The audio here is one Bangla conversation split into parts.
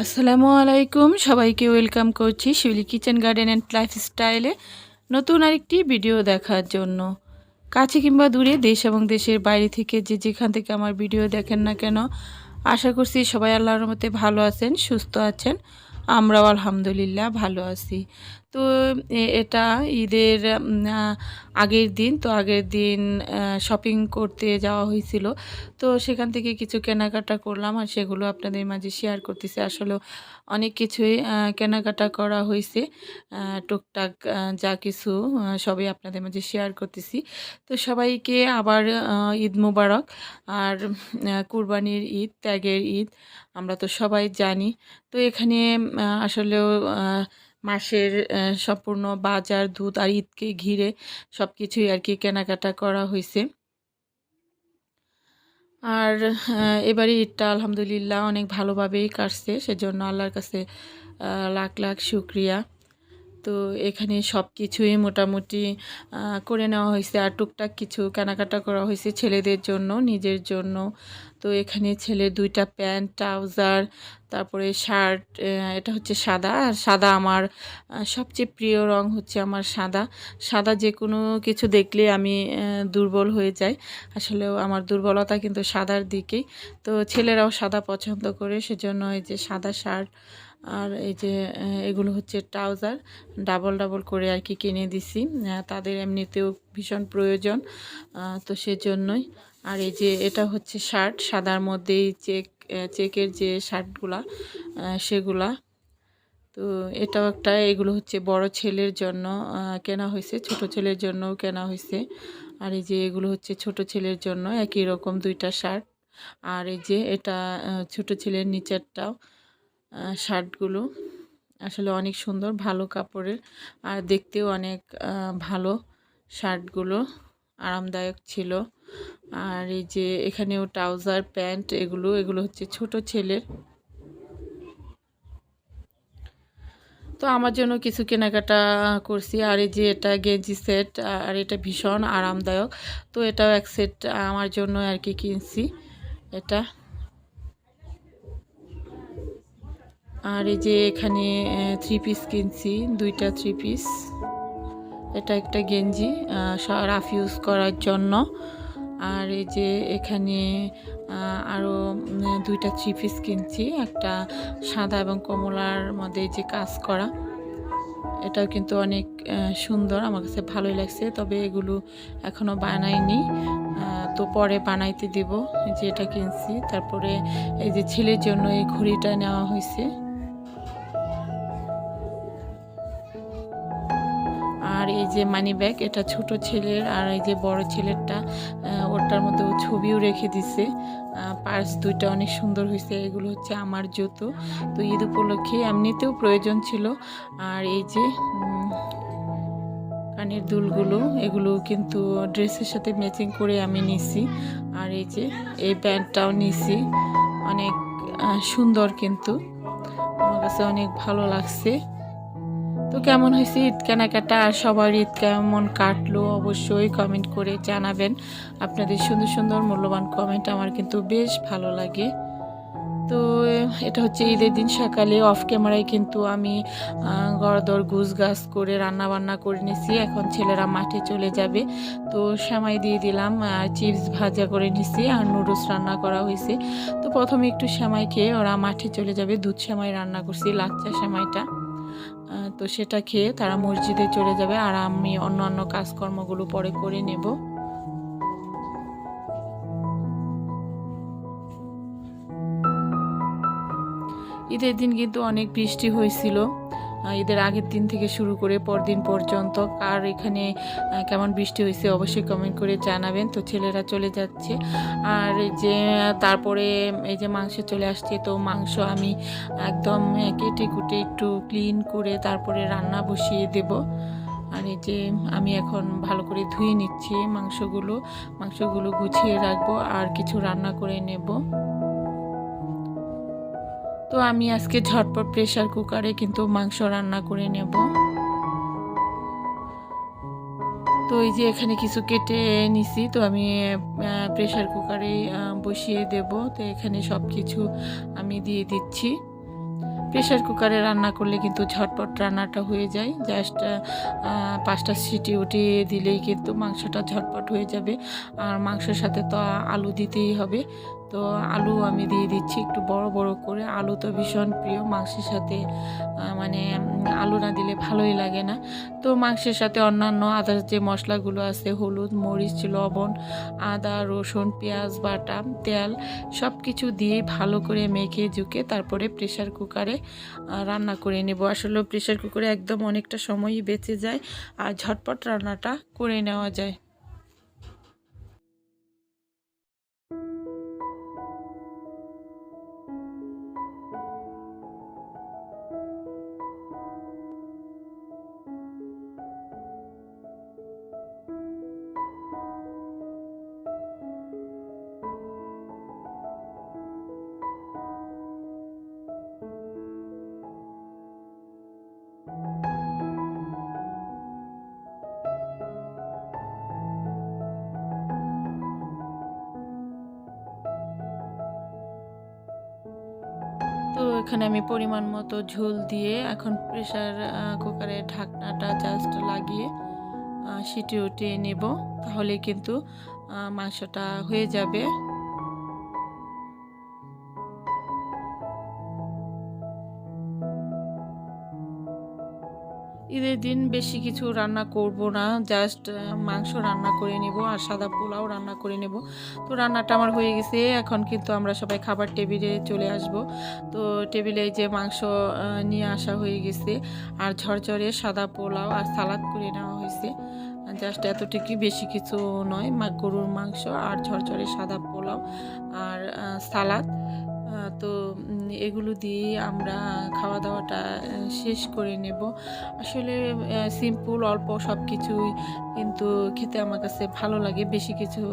আসসালামু আলাইকুম, সবাইকে ওয়েলকাম করছি শিউলি কিচেন গার্ডেন অ্যান্ড লাইফস্টাইলে নতুন আরেকটি ভিডিও দেখার জন্য। কাছে কিংবা দূরে, দেশ এবং দেশের বাইরে থেকে যে যেখান থেকে আমার ভিডিও দেখেন না কেন, আশা করছি সবাই আল্লাহর রহমতে ভালো আছেন, সুস্থ আছেন। আমরাও আলহামদুলিল্লাহ ভালো আছি। তো এটা ঈদের আগের দিন। তো আগের দিন শপিং করতে যাওয়া হয়েছিল। তো সেখান থেকে কিছু কেনাকাটা করলাম, আর সেগুলো আপনাদের মাঝে শেয়ার করতেছি। আসলে অনেক কিছুই কেনাকাটা করা হয়েছে, টুকটাক যা কিছু সবই আপনাদের মাঝে শেয়ার করতেছি। তো সবাইকে আবার ঈদ মোবারক। আর কুরবানির ঈদ, ত্যাগের ঈদ আমরা তো সবাই জানি। তো এখানে আসলেও মাসের সম্পূর্ণ বাজার, দুধ আর ঈদকে ঘিরে সব কিছুই আর কি কেনাকাটা করা হয়েছে। আর এবারে ঈদটা আলহামদুলিল্লাহ অনেক ভালোভাবেই কাটছে, সেজন্য আল্লাহর কাছে লাখ লাখ শুক্রিয়া। তো এখানে সব কিছুই মোটামুটি করে নেওয়া হয়েছে, আর টুকটাক কিছু কেনাকাটা করা হয়েছে ছেলেদের জন্য, নিজের জন্য। তো এখানে ছেলের 2টা প্যান্ট, ট্রাউজার, তারপরে শার্ট। এটা হচ্ছে সাদা, আর সাদা আমার সবচেয়ে প্রিয় রং হচ্ছে আমার সাদা। সাদা যে কোনো কিছু দেখলে আমি দুর্বল হয়ে যাই। আসলেও আমার দুর্বলতা কিন্তু সাদার দিকেই। তো ছেলেরাও সাদা পছন্দ করে, সেজন্য এই যে সাদা শার্ট, আর এই যে এগুলো হচ্ছে ট্রাউজার, ডাবল ডাবল করে আর কি কিনে দিছি। তাদের এমনিতেও ভীষণ প্রয়োজন, তো সেজন্যই। আর এই যে এটা হচ্ছে শার্ট, সাদার মধ্যেই চেকের যে শার্টগুলা সেগুলা। তো এটাও একটা, এগুলো হচ্ছে বড় ছেলের জন্য কেনা হয়েছে, ছোট ছেলের জন্যও কেনা হয়েছে। আর এই যে এগুলো হচ্ছে ছোট ছেলের জন্য, একই রকম 2টা শার্ট। আর এই যে এটা ছোট ছেলের নিচেরটাও শার্টগুলো আসলে অনেক সুন্দর, ভালো কাপড়ের, আর দেখতেও অনেক ভালো শার্টগুলো, আরামদায়ক ছিল। আর এই যে এখানেও ট্রাউজার, প্যান্ট, এগুলো এগুলো হচ্ছে ছোট ছেলের। তো আমার জন্য কিছু কেনাকাটা করছি। আর এই যে এটা গেঞ্জি সেট, আর এটা ভীষণ আরামদায়ক। তো এটাও এক সেট আমার জন্য আর কি কিনছি এটা। আর এই যে এখানে 3 পিস কিনছি, 2টা 3 পিস। এটা একটা গেঞ্জি রাফ ইউজ করার জন্য। আর এই যে এখানে আরও 2টা 3 পিস কিনছি, একটা সাদা এবং কমলার মধ্যে যে কাজ করা। এটাও কিন্তু অনেক সুন্দর, আমার কাছে ভালোই লাগছে। তবে এগুলো এখনও বানাইনি, তো পরে বানাইতে দেব। যে এটা কিনছি। তারপরে এই যে ছেলের জন্য এই ঘড়িটা নেওয়া হয়েছে। আর এই যে মানি ব্যাগ, এটা ছোট ছেলের, আর এই যে বড় ছেলেরটা ওটার মধ্যে ছবিও রেখে দিছে। পার্স 2টা অনেক সুন্দর হয়েছে। এগুলো হচ্ছে আমার জুতো, তো ঈদ উপলক্ষে এমনিতেও প্রয়োজন ছিল। আর এই যে কানের দুলগুলো, এগুলো কিন্তু ড্রেসের সাথে ম্যাচিং করে আমি নিছি। আর এই যে এই ব্যান্ডটাও নিছি, অনেক সুন্দর, কিন্তু আমার কাছে অনেক ভালো লাগছে। তো কেমন হয়েছে ঈদ কেনাকাটা, আর সবার ঈদ কেমন কাটলো অবশ্যই কমেন্ট করে জানাবেন। আপনাদের সুন্দর সুন্দর মূল্যবান কমেন্ট আমার কিন্তু বেশ ভালো লাগে। তো এটা হচ্ছে ঈদের দিন সকালে, অফ ক্যামেরায় কিন্তু আমি গড়দর গুছ গাছ করে রান্না বান্না করে নিছি। এখন ছেলেরা মাঠে চলে যাবে, তো সেমাই দিয়ে দিলাম, আর চিপস ভাজা করে নিছি, আর নুডলস রান্না করা হয়েছে। তো প্রথমে একটু সেমাই খেয়ে ওরা মাঠে চলে যাবে। দুধ সেমাই রান্না করছি, লাচ্চা সেমাইটা। তো সেটা খেয়ে তারা মসজিদে চলে যাবে, আর আমি অন্যান্য কাজকর্মগুলো পরে করে নেব। ঈদের দিন কিন্তু অনেক বৃষ্টি হয়েছিল, ঈদের আগের দিন থেকে শুরু করে পরদিন পর্যন্ত। আর এখানে কেমন বৃষ্টি হয়েছে অবশ্যই কমেন্ট করে জানাবেন। তো ছেলেরা চলে যাচ্ছে, আর এই যে তারপরে এই যে মাংস চলে আসছে। তো মাংস আমি একদম কেটে কুটে একটু ক্লিন করে তারপরে রান্না বসিয়ে দেব। আর এই যে আমি এখন ভালো করে ধুয়ে নিচ্ছি মাংসগুলো গুছিয়ে রাখবো, আর কিছু রান্না করে নেব। তো আমি আজকে ঝটপট প্রেসার কুকারে কিন্তু মাংস রান্না করে নেব। তো এই যে এখানে কিছু কেটে নিছি, তো আমি প্রেসার কুকারে বসিয়ে দেব। তো এখানে সব কিছু আমি দিয়ে দিচ্ছি। প্রেশার কুকারে রান্না করলে কিন্তু ঝটপট রান্নাটা হয়ে যায়। জাস্ট 5টা সিটি উঠিয়ে দিলেই কিন্তু মাংসটা ঝটপট হয়ে যাবে। আর মাংসের সাথে তো আলু দিতেই হবে। তো আলু আমি দিয়ে দিচ্ছি একটু বড় বড় করে। আলু তো ভীষণ প্রিয় মাংসের সাথে, মানে আলু না দিলে ভালোই লাগে না। তো মাংসের সাথে অন্যান্য আদার্স যে মশলাগুলো আছে, হলুদ, মরিচ, লবণ, আদা, রসুন, পেঁয়াজ বাটা, তেল সব কিছু দিয়ে ভালো করে মেখে ঝুঁকে তারপরে প্রেশার কুকারে রান্না করে নেব। আসলে প্রেশার কুকারে একদম অনেকটা সময়ই বেঁচে যায় আর ঝটপট রান্নাটা করে নেওয়া যায়। তো এখানে আমি পরিমাণ মতো ঝোল দিয়ে এখন প্রেশার কুকারের ঢাকনাটা জাস্ট লাগিয়ে সিটি উঠিয়ে নেব। তাহলে কিন্তু মাংসটা হয়ে যাবে। ঈদের দিন বেশি কিছু রান্না করব না, জাস্ট মাংস রান্না করে নেব আর সাদা পোলাও রান্না করে নেব। তো রান্নাটা আমার হয়ে গেছে। এখন কিন্তু আমরা সবাই খাবার টেবিলে চলে আসব। তো টেবিলে যে মাংস নিয়ে আসা হয়ে গেছে আর ঝরঝরে সাদা পোলাও আর সালাদ করে নেওয়া হয়েছে। জাস্ট এতটুকুই, বেশি কিছু নয়। গরুর মাংস আর ঝরঝরে সাদা পোলাও আর সালাদ। তো এগুলো দিয়েই আমরা খাওয়া দাওয়াটা শেষ করে নেব। আসলে সিম্পল অল্প সব কিছুই কিন্তু খেতে আমার কাছে ভালো লাগে। বেশি কিছু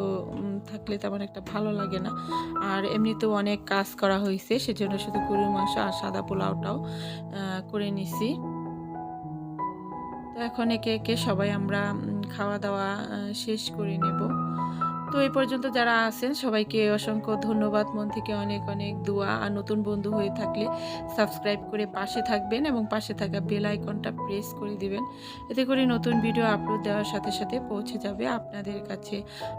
থাকলে তেমন একটা ভালো লাগে না। আর এমনিতেও অনেক কাজ করা হয়েছে, সেজন্য শুধু গরুর মাংস আর সাদা পোলাওটাও করে নিছি। তো এখন একে একে সবাই আমরা খাওয়া দাওয়া শেষ করে নেব। তো এই পর্যন্ত যারা আছেন সবাইকে অসংখ্য ধন্যবাদ, মন থেকে অনেক অনেক দোয়া। আর নতুন বন্ধু হয়ে থাকলে সাবস্ক্রাইব করে পাশে থাকবেন এবং পাশে থাকা বেল আইকনটা প্রেস করে দিবেন। এতে করে নতুন ভিডিও আপলোড দেওয়ার সাথে সাথে পৌঁছে যাবে আপনাদের কাছে।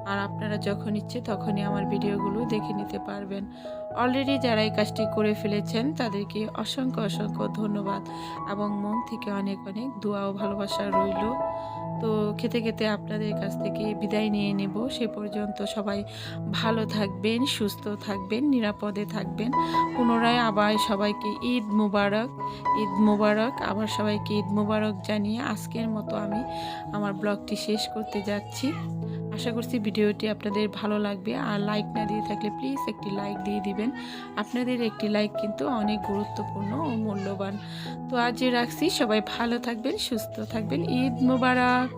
আর আপনারা যখন ইচ্ছে তখনই আমার ভিডিওগুলো দেখে নিতে পারবেন। অলরেডি যারা এই কাজটি করে ফেলেছেন তাদেরকে অসংখ্য অসংখ্য ধন্যবাদ এবং মন থেকে অনেক অনেক দোয়া ও ভালোবাসা রইল। তো খেতে খেতে আপনাদের কাছ থেকে বিদায় নিয়ে নেব। সে পর্যন্ত সবাই ভালো থাকবেন, সুস্থ থাকবেন, নিরাপদে থাকবেন। পুনরায় আবার সবাইকে ঈদ মুবারক, ঈদ মুবারক। আবার সবাইকে ঈদ মুবারক জানিয়ে আজকের মতো আমি আমার ব্লগটি শেষ করতে যাচ্ছি। আশা করছি ভিডিওটি আপনাদের ভালো লাগবে। আর লাইক না দিয়ে থাকলে প্লিজ একটি লাইক দিয়ে দিবেন। আপনাদের একটি লাইক কিন্তু অনেক গুরুত্বপূর্ণ ও মূল্যবান। তো আজ রাখছি, সবাই ভালো থাকবেন, সুস্থ থাকবেন। ঈদ মুবারক।